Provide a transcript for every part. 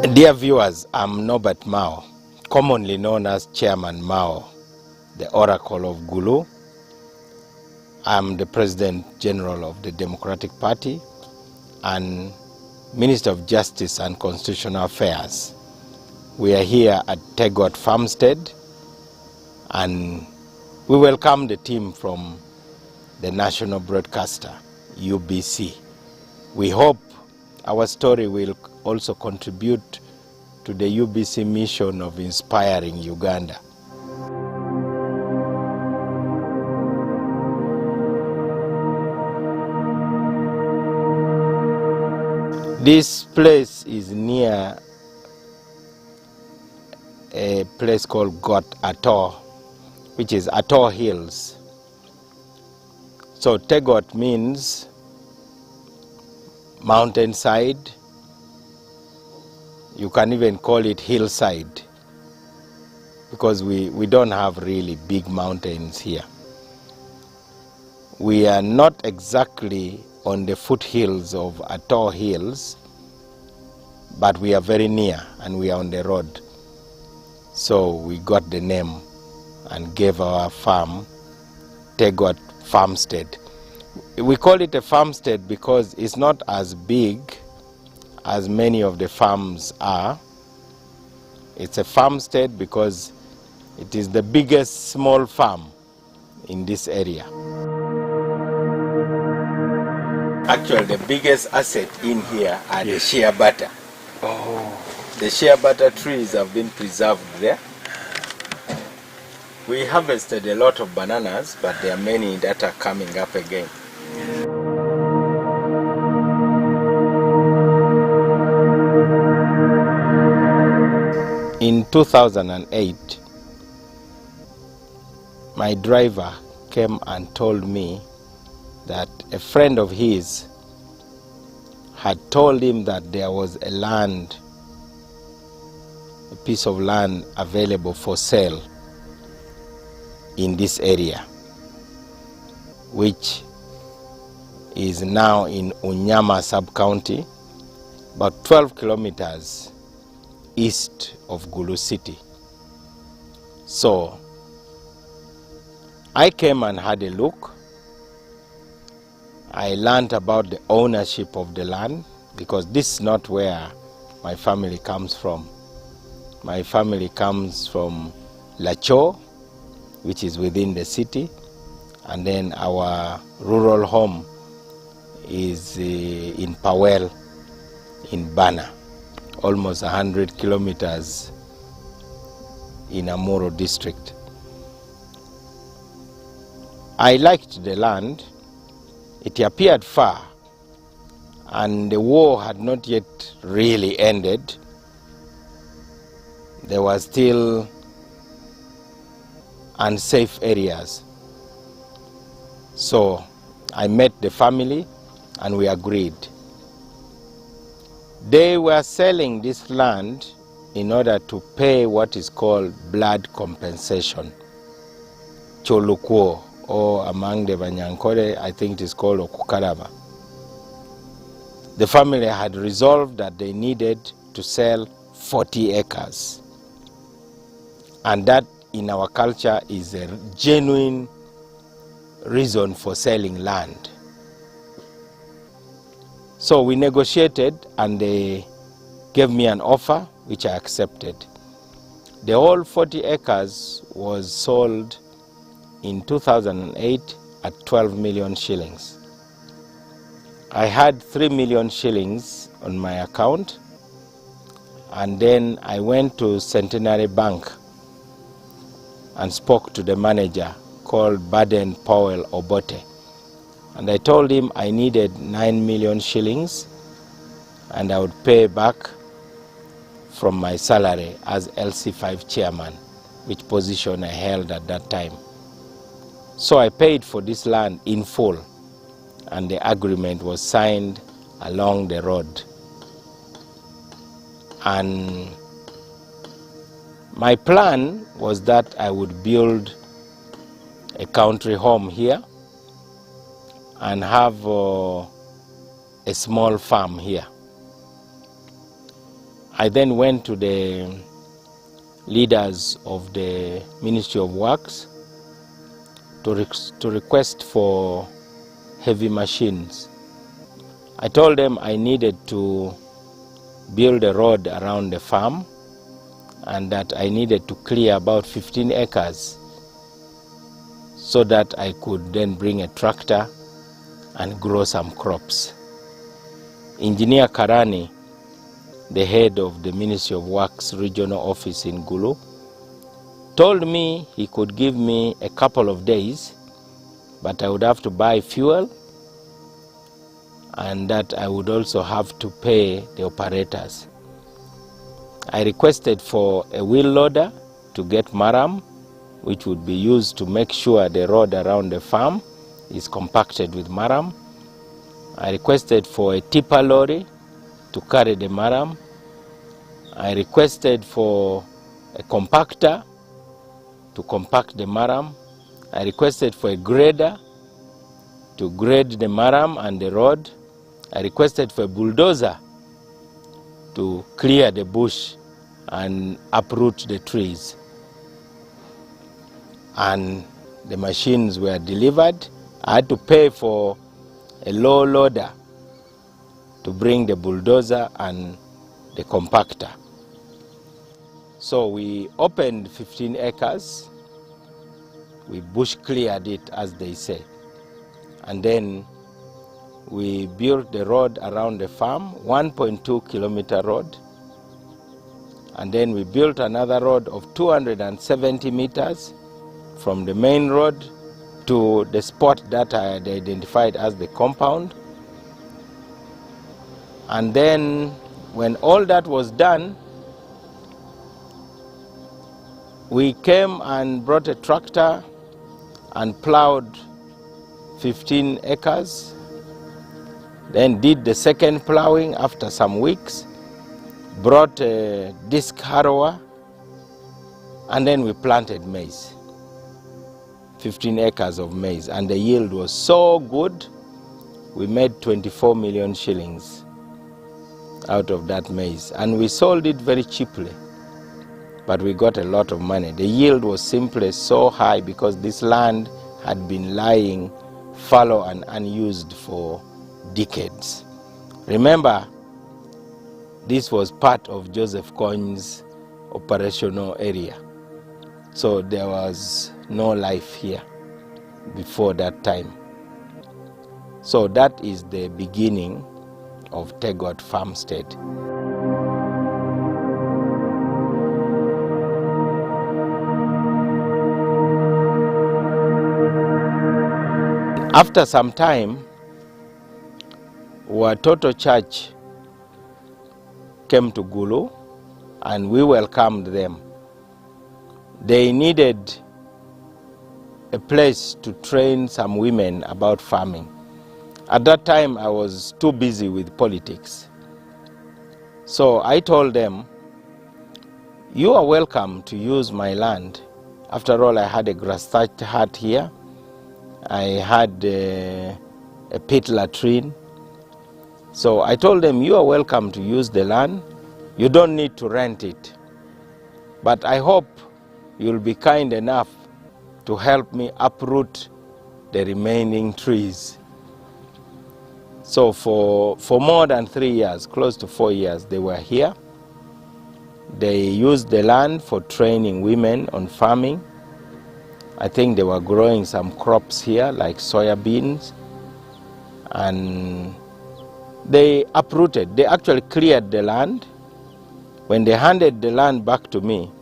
Dear viewers, I'm Norbert Mao, commonly known as Chairman Mao, the Oracle of Gulu. I'm the President General of the Democratic Party and Minister of Justice and Constitutional Affairs. We are here at Tegot Farmstead and we welcome the team from the national broadcaster, UBC. We hope our story will also contribute to the UBC mission of inspiring Uganda. This place is near a place called Got Atoll, which is Atoll Hills. So Tegot means mountainside. You can even call it hillside because we don't have really big mountains here. We are not exactly on the foothills of Atoll Hills, but we are very near and we are on the road. So we got the name and gave our farm Tegot Farmstead. We call it a farmstead because it's not as big as many of the farms are. It's a farmstead because it is the biggest small farm in this area. Actually, the biggest asset in here are the shea butter. Oh. The shea butter trees have been preserved there. We harvested a lot of bananas, but there are many that are coming up again. In 2008, my driver came and told me that a friend of his had told him that there was a piece of land available for sale in this area, which is now in Unyama sub-county, about 12 kilometers east of Gulu City. So I came and had a look. I learned about the ownership of the land because this is not where my family comes from. My family comes from Lacho, which is within the city, and then our rural home is in Powell in Bana, almost 100 kilometers in Amuro district. I liked the land. It appeared far and the war had not yet really ended. There were still unsafe areas. So I met the family and we agreed. They were selling this land in order to pay what is called blood compensation, Cholukuo, or among the Banyankore, I think it is called Okukaraba. The family had resolved that they needed to sell 40 acres. And that in our culture is a genuine reason for selling land. So we negotiated and they gave me an offer which I accepted. The whole 40 acres was sold in 2008 at 12 million shillings. I had 3 million shillings on my account, and then I went to Centenary Bank and spoke to the manager called Baden Powell Obote. And I told him I needed 9 million shillings and I would pay back from my salary as LC5 chairman, which position I held at that time. So I paid for this land in full and the agreement was signed along the road. And my plan was that I would build a country home here and have a small farm here. I then went to the leaders of the Ministry of Works to request for heavy machines. I told them I needed to build a road around the farm and that I needed to clear about 15 acres so that I could then bring a tractor and grow some crops. Engineer Karani, the head of the Ministry of Works regional office in Gulu, told me he could give me a couple of days, but I would have to buy fuel and that I would also have to pay the operators. I requested for a wheel loader to get maram, which would be used to make sure the road around the farm is compacted with maram. I requested for a tipper lorry to carry the maram. I requested for a compactor to compact the maram. I requested for a grader to grade the maram and the road. I requested for a bulldozer to clear the bush and uproot the trees. And the machines were delivered. I had to pay for a low loader to bring the bulldozer and the compactor. So we opened 15 acres. We bush cleared it, as they say. And then we built the road around the farm, 1.2 kilometer road. And then we built another road of 270 meters from the main road to the spot that I had identified as the compound. And then when all that was done, we came and brought a tractor and plowed 15 acres, then did the second plowing after some weeks, brought a disc harrower, and then we planted maize, 15 acres of maize, and the yield was so good, we made 24 million shillings out of that maize, and we sold it very cheaply, but we got a lot of money. The yield was simply so high because this land had been lying fallow and unused for decades. Remember, this was part of Joseph Koiny's operational area, so there was no life here before that time. So that is the beginning of Tegot Farmstead. After some time, Watoto Church came to Gulu and we welcomed them. They needed a place to train some women about farming. At that time, I was too busy with politics. So I told them, you are welcome to use my land. After all, I had a grass-thatched hut here. I had a pit latrine. So I told them, you are welcome to use the land. You don't need to rent it. But I hope you'll be kind enough to help me uproot the remaining trees. So for more than 3 years, close to 4 years, they were here. They used the land for training women on farming. I think they were growing some crops here, like soya beans. And they uprooted. They actually cleared the land. When they handed the land back to me,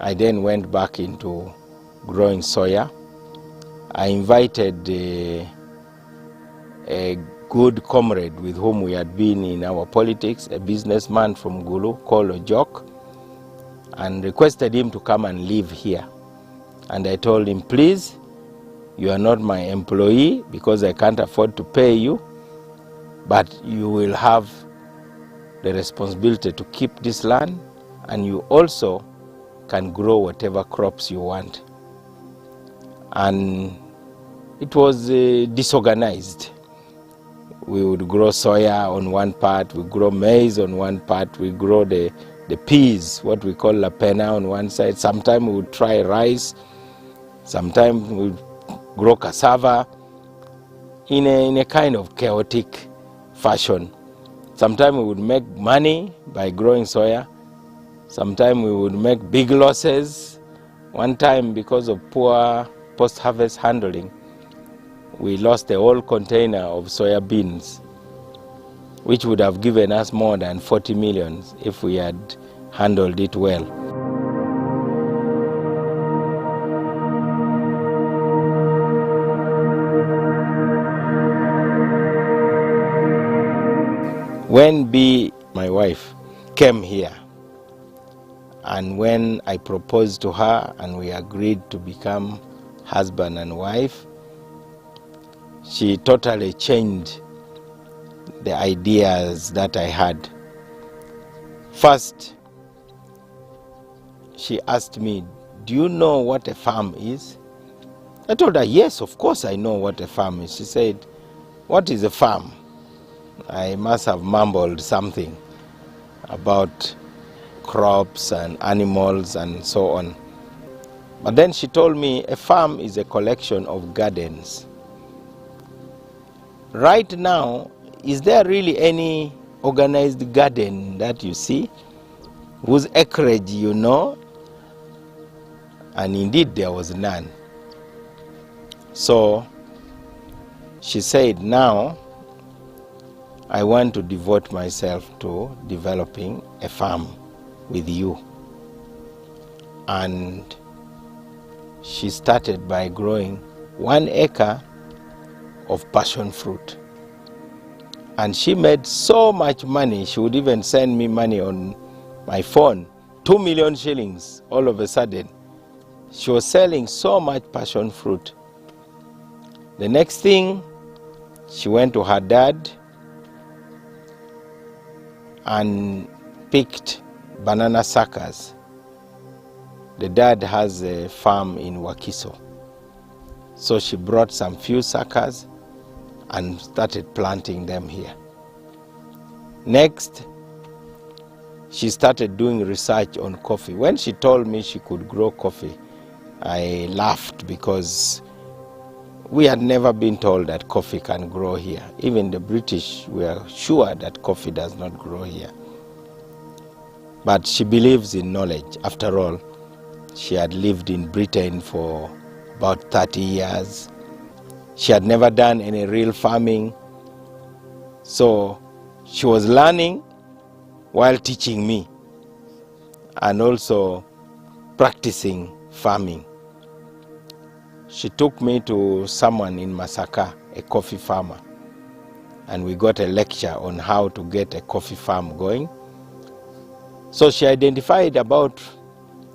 I then went back into growing soya. I invited a good comrade with whom we had been in our politics, a businessman from Gulu called Ojok, and requested him to come and live here. And I told him, please, you are not my employee because I can't afford to pay you, but you will have the responsibility to keep this land, and you also can grow whatever crops you want. And it was disorganized. We would grow soya on one part, we grow maize on one part, we grow the peas, what we call la pena, on one side. Sometimes we would try rice, sometimes we would grow cassava in a kind of chaotic fashion. Sometimes we would make money by growing soya. Sometimes we would make big losses. One time, because of poor post-harvest handling, we lost the whole container of soya beans, which would have given us more than 40 million if we had handled it well. When B, my wife, came here, and when I proposed to her and we agreed to become husband and wife, she totally changed the ideas that I had. First, she asked me, "Do you know what a farm is?" I told her, "Yes, of course I know what a farm is." She said, "What is a farm?" I must have mumbled something about crops and animals and so on. But then she told me a farm is a collection of gardens. Right now, is there really any organized garden that you see, whose acreage you know? And indeed there was none. So she said, now I want to devote myself to developing a farm with you. And she started by growing 1 acre of passion fruit. And she made so much money, she would even send me money on my phone, 2 million shillings all of a sudden. She was selling so much passion fruit. The next thing, she went to her dad and picked banana suckers. The dad has a farm in Wakiso. So she brought some few suckers and started planting them here. Next, she started doing research on coffee. When she told me she could grow coffee, I laughed because we had never been told that coffee can grow here. Even the British were sure that coffee does not grow here. But she believes in knowledge. After all, she had lived in Britain for about 30 years. She had never done any real farming. So she was learning while teaching me and also practicing farming. She took me to someone in Masaka, a coffee farmer, and we got a lecture on how to get a coffee farm going. So she identified about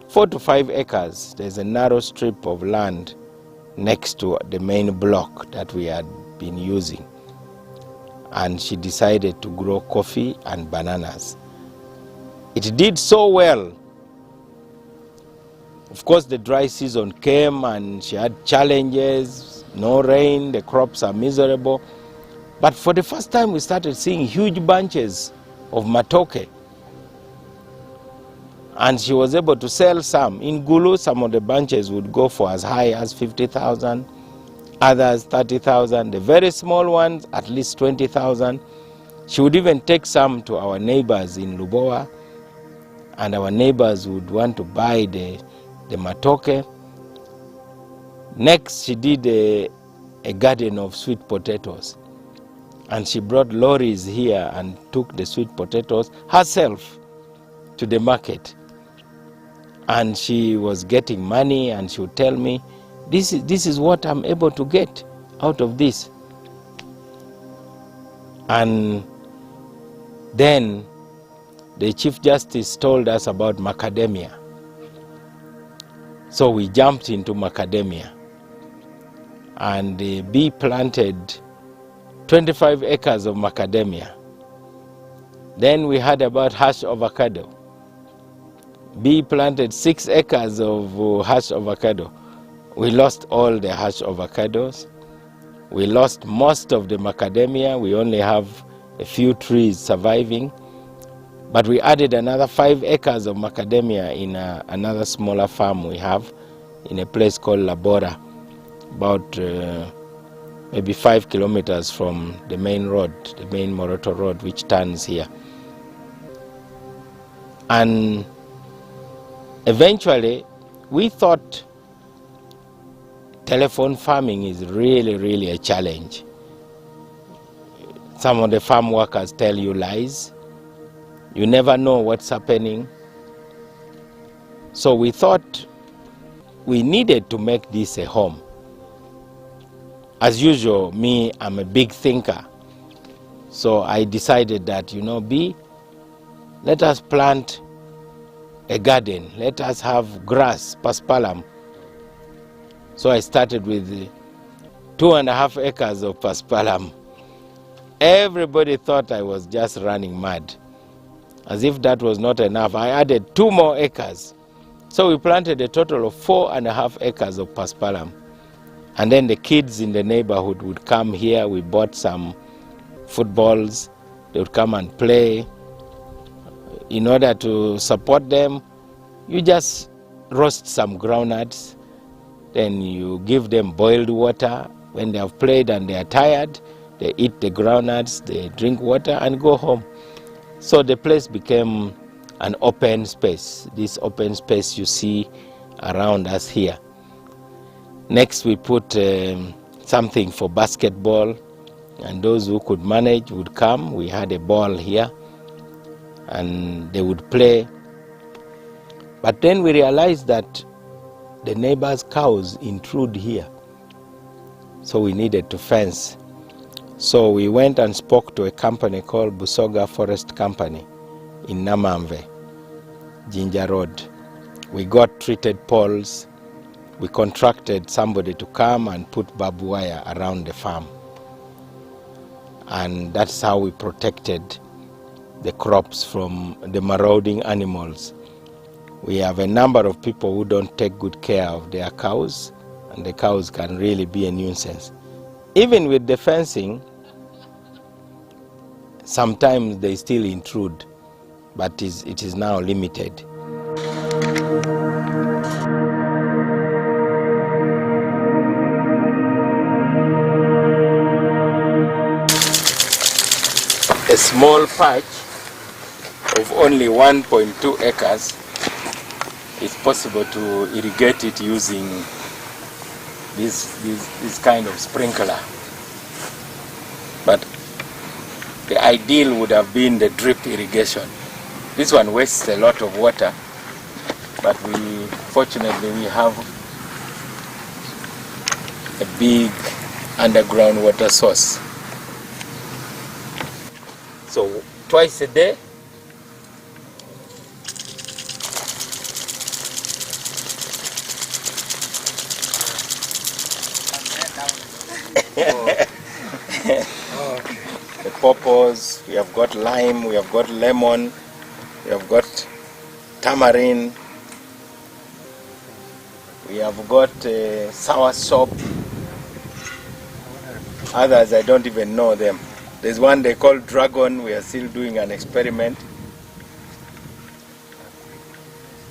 4 to 5 acres. There's a narrow strip of land next to the main block that we had been using. And she decided to grow coffee and bananas. It did so well. Of course, the dry season came and she had challenges, no rain, the crops are miserable. But for the first time, we started seeing huge bunches of matoke. And she was able to sell some. In Gulu, some of the bunches would go for as high as 50,000, others 30,000. The very small ones, at least 20,000. She would even take some to our neighbors in Lubowa, and our neighbors would want to buy the matoke. Next, she did a garden of sweet potatoes. And she brought lorries here and took the sweet potatoes herself to the market. And she was getting money, and she would tell me, this is what I'm able to get out of this. And then the Chief Justice told us about macadamia. So we jumped into macadamia. And B planted 25 acres of macadamia. Then we had about hash avocado. B planted 6 acres of hash avocado. We lost all the hash avocados. We lost most of the macadamia. We only have a few trees surviving. But we added another 5 acres of macadamia in another smaller farm we have in a place called Labora, about maybe 5 kilometers from the main road, the main Moroto Road, which turns here. And eventually, we thought telephone farming is really a challenge. Some of the farm workers tell you lies. You never know what's happening. So we thought we needed to make this a home. As usual, me, I'm a big thinker. So I decided that, let us plant a garden. Let us have grass, paspalum. So I started with 2.5 acres of paspalum. Everybody thought I was just running mad. As if that was not enough, I added 2 more acres. So we planted a total of 4.5 acres of paspalum. And then the kids in the neighborhood would come here. We bought some footballs. They would come and play. In order to support them, you just roast some groundnuts. Then you give them boiled water. When they have played and they are tired, they eat the groundnuts, they drink water and go home. So the place became an open space, this open space you see around us here. Next we put something for basketball, and those who could manage would come. We had a ball here and they would play. But then we realized that the neighbors' cows intrude here. So we needed to fence. So we went and spoke to a company called Busoga Forest Company in Namamve, Jinja Road. We got treated poles. We contracted somebody to come and put barbed wire around the farm. And that's how we protected the crops from the marauding animals. We have a number of people who don't take good care of their cows, and the cows can really be a nuisance. Even with the fencing, sometimes they still intrude, but it is now limited. A small patch of only 1.2 acres, it's possible to irrigate it using this kind of sprinkler. But the ideal would have been the drip irrigation. This one wastes a lot of water, but fortunately we have a big underground water source. So twice a day, the pawpaws, we have got lime, we have got lemon, we have got tamarind, we have got sour sop. Others I don't even know them. There's one they call dragon. We are still doing an experiment.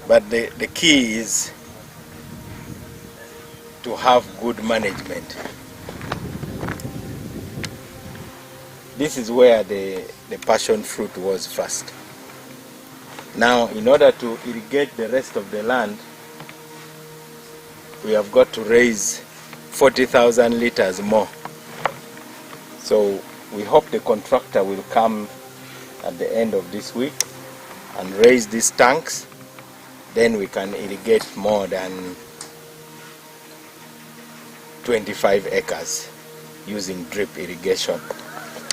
But the key is to have good management. This is where the passion fruit was first. Now, in order to irrigate the rest of the land, we have got to raise 40,000 liters more. So we hope the contractor will come at the end of this week and raise these tanks. Then we can irrigate more than 25 acres using drip irrigation.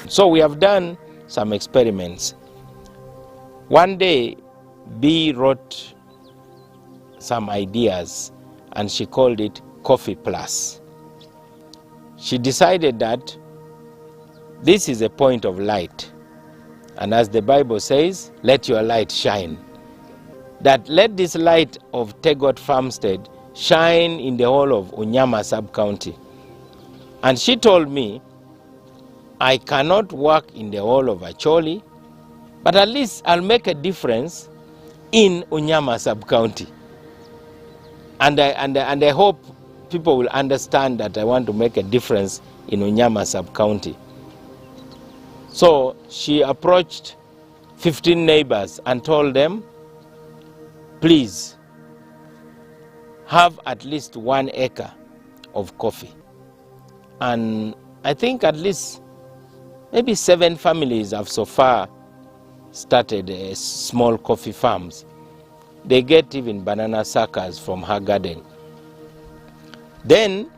So we have done some experiments. One day, Bee wrote some ideas and she called it Coffee Plus. She decided that this is a point of light. And as the Bible says, let your light shine. That let this light of Tegot Farmstead shine in the whole of Unyama sub-county. And she told me, I cannot work in the whole of Acholi, but at least I'll make a difference in Unyama sub-county. And I hope people will understand that I want to make a difference in Unyama sub-county. So she approached 15 neighbors and told them, please have at least 1 acre of coffee. And I think at least maybe 7 families have so far started small coffee farms. They get even banana suckers from her garden. Then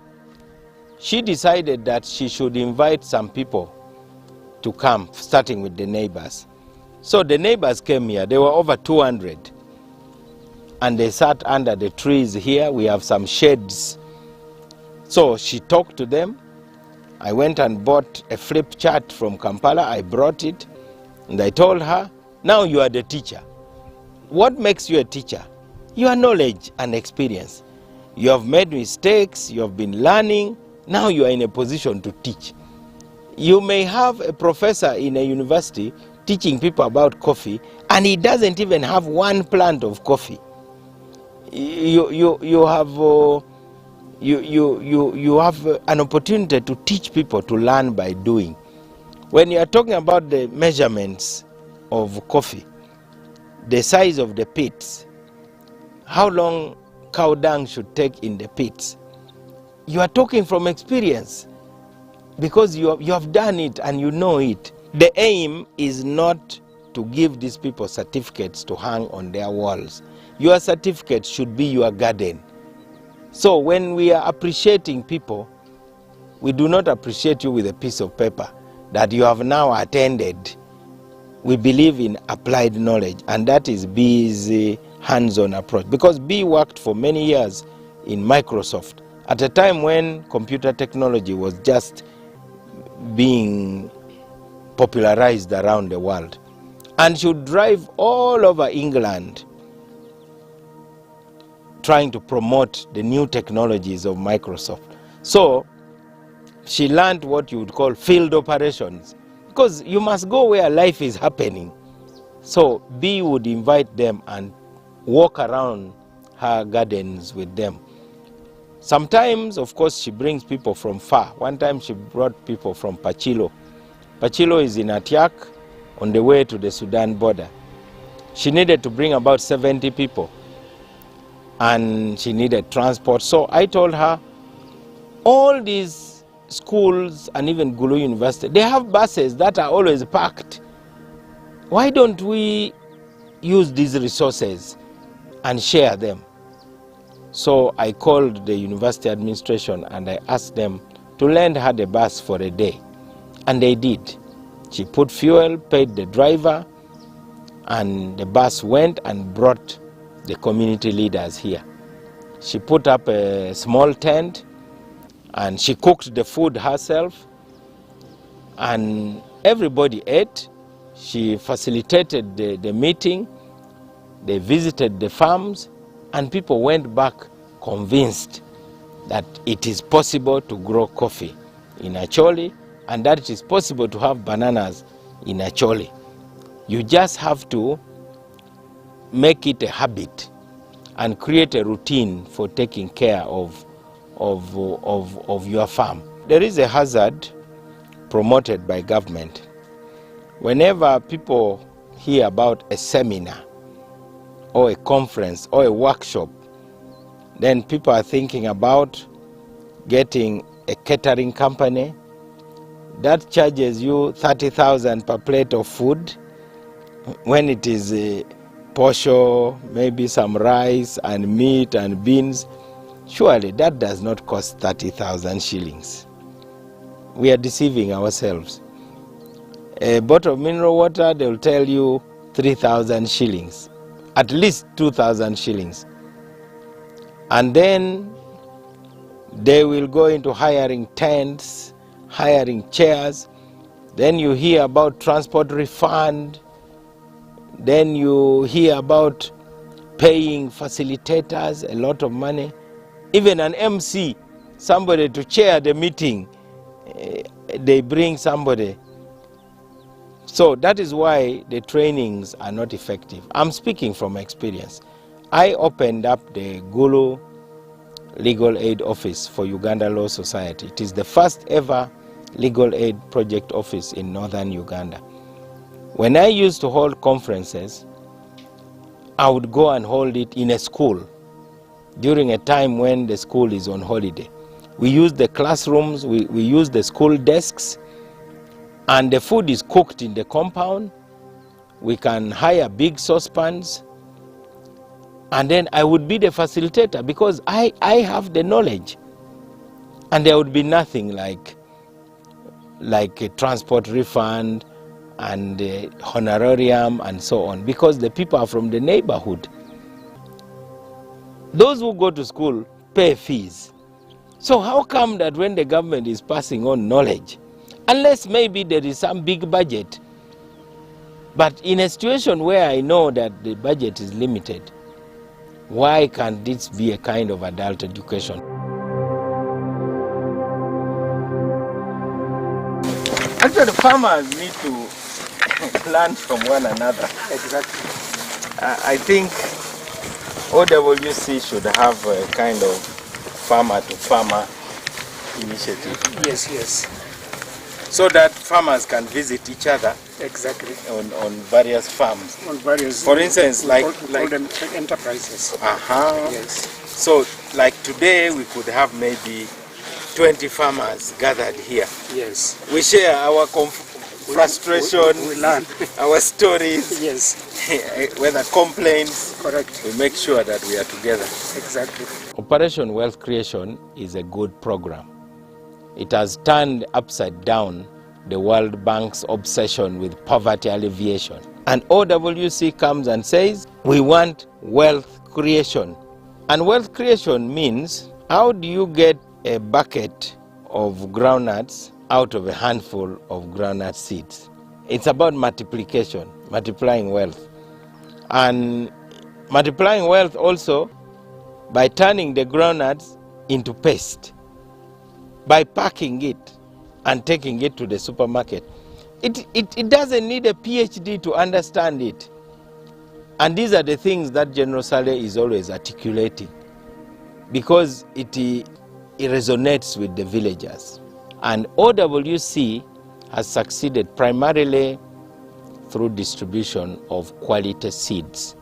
she decided that she should invite some people to come, starting with the neighbors. So the neighbors came here. There were over 200. And they sat under the trees here. We have some shades. So she talked to them. I went and bought a flip chart from Kampala. I brought it. And I told her, now you are the teacher. What makes you a teacher? Your knowledge and experience. You have made mistakes. You have been learning. Now you are in a position to teach. You may have a professor in a university teaching people about coffee, and he doesn't even have 1 plant of coffee. You have an opportunity to teach people to learn by doing. When you are talking about the measurements of coffee, the size of the pits, how long cow dung should take in the pits, you are talking from experience because you have done it and you know it. The aim is not to give these people certificates to hang on their walls. Your certificate should be your garden. So when we are appreciating people, we do not appreciate you with a piece of paper that you have now attended. We believe in applied knowledge, and that is B's hands-on approach. Because B worked for many years in Microsoft at a time when computer technology was just being popularized around the world. And she would drive all over England trying to promote the new technologies of Microsoft. So she learned what you would call field operations, because you must go where life is happening. So B would invite them and walk around her gardens with them. Sometimes, of course, she brings people from far. One time she brought people from Pachilo. Pachilo is in Atiak on the way to the Sudan border. She needed to bring about 70 people, and she needed transport. So I told her, all these schools and even Gulu University, they have buses that are always packed. Why don't we use these resources and share them? So I called the university administration and I asked them to lend her the bus for a day. And they did. She put fuel, paid the driver, and the bus went and brought the community leaders here. She put up a small tent and she cooked the food herself, and everybody ate. She facilitated the meeting. They visited the farms, and people went back convinced that it is possible to grow coffee in Acholi and that it is possible to have bananas in Acholi. You just have to make it a habit and create a routine for taking care of your farm. There is a hazard promoted by government. Whenever people hear about a seminar or a conference or a workshop, then people are thinking about getting a catering company that charges you 30,000 per plate of food, when it is a posho, maybe some rice and meat and beans. Surely that does not cost 30,000 shillings. We are deceiving ourselves. A bottle of mineral water, they will tell you 3,000 shillings, at least 2,000 shillings. And then they will go into hiring tents, hiring chairs. Then you hear about transport refund. Then you hear about paying facilitators a lot of money. Even an MC, somebody to chair the meeting, they bring somebody. So that is why the trainings are not effective. I'm speaking from experience. I opened up the Gulu Legal Aid Office for Uganda Law Society. It is the first ever legal aid project office in northern Uganda. When I used to hold conferences, I would go and hold it in a school during a time when the school is on holiday. We use the classrooms, we use the school desks, and the food is cooked in the compound. We can hire big saucepans, and then I would be the facilitator because I have the knowledge. And there would be nothing like a transport refund and honorarium and so on, because the people are from the neighborhood. Those who go to school pay fees. So how come that when the government is passing on knowledge, unless maybe there is some big budget, but in a situation where I know that the budget is limited, why can't this be a kind of adult education? Actually, farmers need to learn from one another. Exactly. I think OWC should have a kind of farmer-to-farmer initiative. Yes. So that farmers can visit each other. Exactly. On various farms. On various. For instance, we call them enterprises. Yes. So, like today, we could have maybe 20 farmers gathered here. Yes. We share our frustration, we learn our stories, yes, whether complaints. Correct. We make sure that we are together. Exactly. Operation Wealth Creation is a good program. It has turned upside down the World Bank's obsession with poverty alleviation. And OWC comes and says, we want wealth creation. And wealth creation means, how do you get a bucket of groundnuts out of a handful of groundnut seeds? It's about multiplication, multiplying wealth. And multiplying wealth also by turning the groundnuts into paste, by packing it and taking it to the supermarket. It doesn't need a PhD to understand it. And these are the things that General Saleh is always articulating, because it resonates with the villagers. And OWC has succeeded primarily through distribution of quality seeds.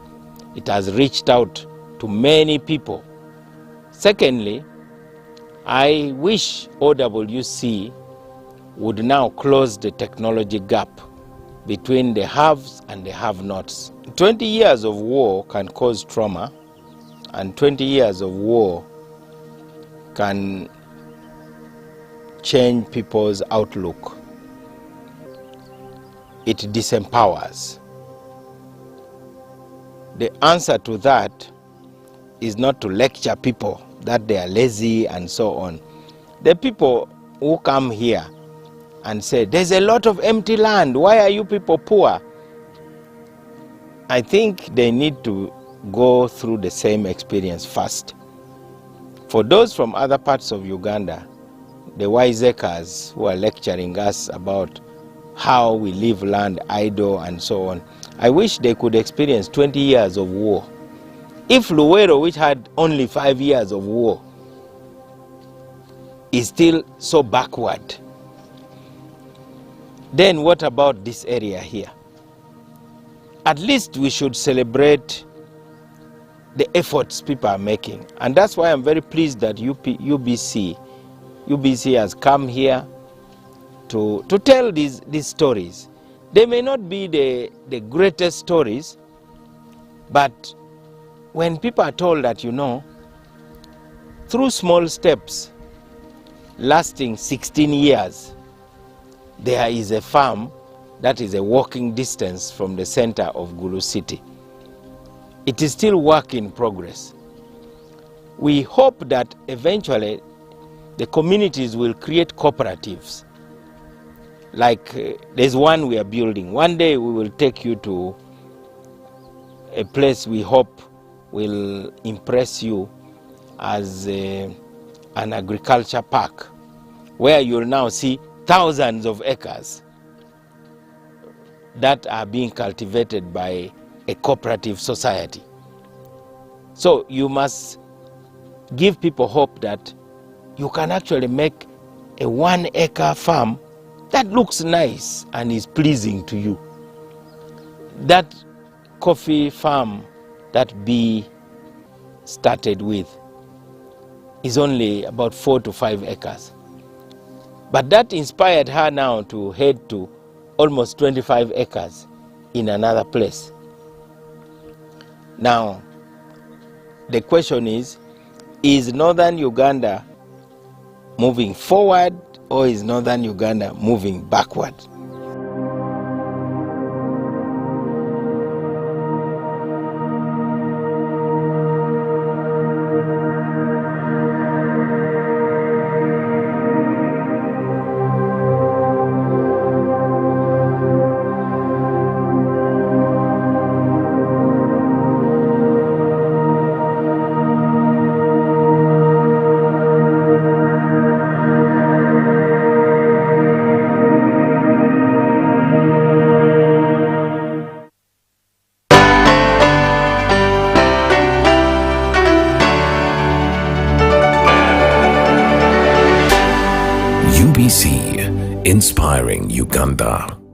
It has reached out to many people. Secondly, I wish OWC would now close the technology gap between the haves and the have-nots. 20 years of war can cause trauma, and 20 years of war can change people's outlook. It disempowers. The answer to that is not to lecture people that they are lazy and so on. The people who come here and say, there's a lot of empty land, why are you people poor? I think they need to go through the same experience first. For those from other parts of Uganda, the wiseacres who are lecturing us about how we leave land idle and so on, I wish they could experience 20 years of war. If Luwero, which had only 5 years of war, is still so backward, then what about this area here? At least we should celebrate the efforts people are making. And that's why I'm very pleased that UBC has come here to tell these stories. They may not be the greatest stories, but when people are told that, through small steps lasting 16 years, there is a farm that is a walking distance from the center of Gulu City. It is still work in progress. We hope that eventually the communities will create cooperatives. Like there's one we are building. One day we will take you to a place we hope will impress you as an agriculture park, where you'll now see thousands of acres that are being cultivated by a cooperative society. So you must give people hope that you can actually make a 1 acre farm that looks nice and is pleasing to you. That coffee farm that Bee started with is only about 4 to 5 acres. But that inspired her now to head to almost 25 acres in another place. Now, the question is Northern Uganda moving forward, or is Northern Uganda moving backward? UBC, inspiring Uganda.